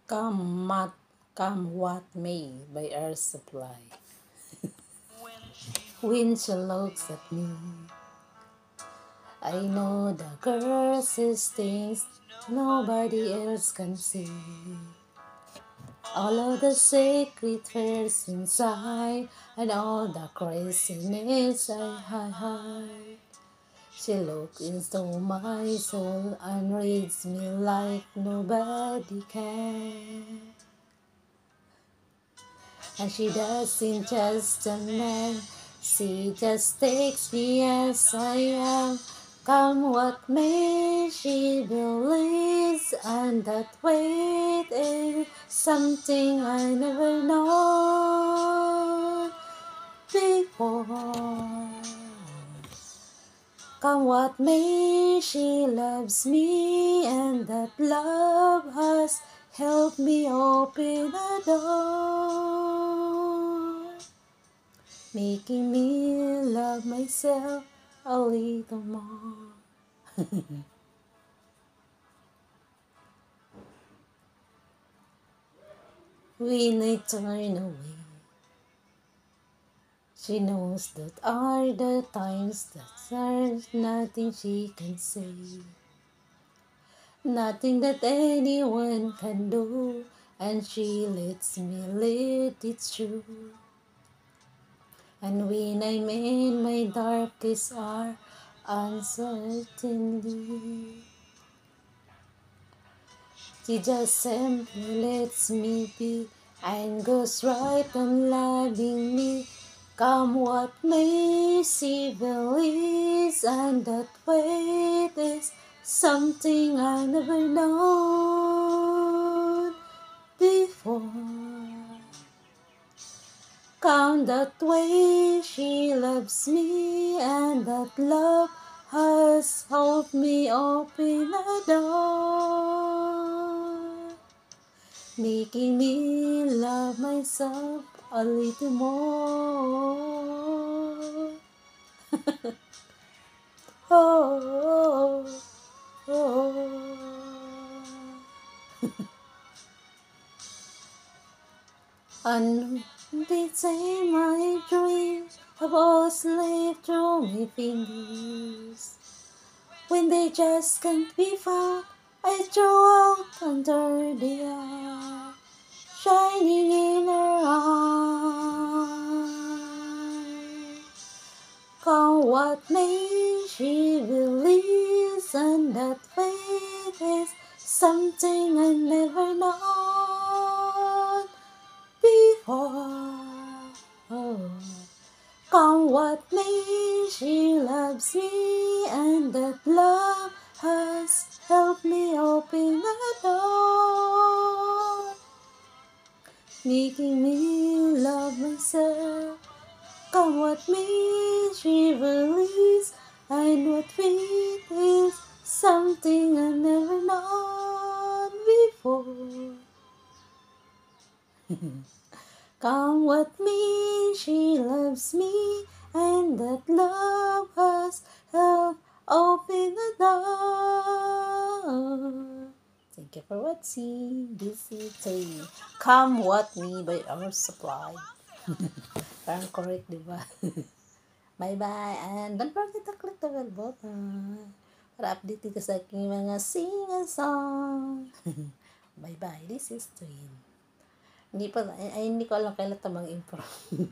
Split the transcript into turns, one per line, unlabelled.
Come what may by Air Supply. When she looks at me, I know the girl's things nobody else can see. All of the secret fears inside and all the craziness I hide. She looks into my soul and reads me like nobody can. And she doesn't just a man, she just takes me as I am. Come what may, she believes, and that wait is something I never known before. Come what may, she loves me, and that love has helped me open a door, making me love myself a little more. When I turn away, she knows that are the times that there's nothing she can say. Nothing that anyone can do, and she lets me let it through. And when I'm in my darkest hour, uncertainly, she just simply lets me be and goes right on loving me. Come what may, she believes, and that wait is something I never known before. Count that way, she loves me, and that love has helped me open a door, making me love myself a little more. Oh, oh, oh. And they say my dreams have all slipped through my fingers. When they just can't be found, I throw out under the eye, shining in her eyes. Come what may, she believes, and that faith is something I never known before. Oh. Come what may, she loves me, and that love has helped me open a door, making me love myself. Come what may, she believes, and what faith is something I never known before. Come what may, she loves me, and that love has helped open the door. Thank you for watching. This is a Come What Me by Our Supply. Parang correct, di ba? Bye-bye, and don't forget to click the bell button para update ka sa aking mga sing-a-song. Bye-bye, this is Twin. Hindi ko alam kailan ito mag-improve.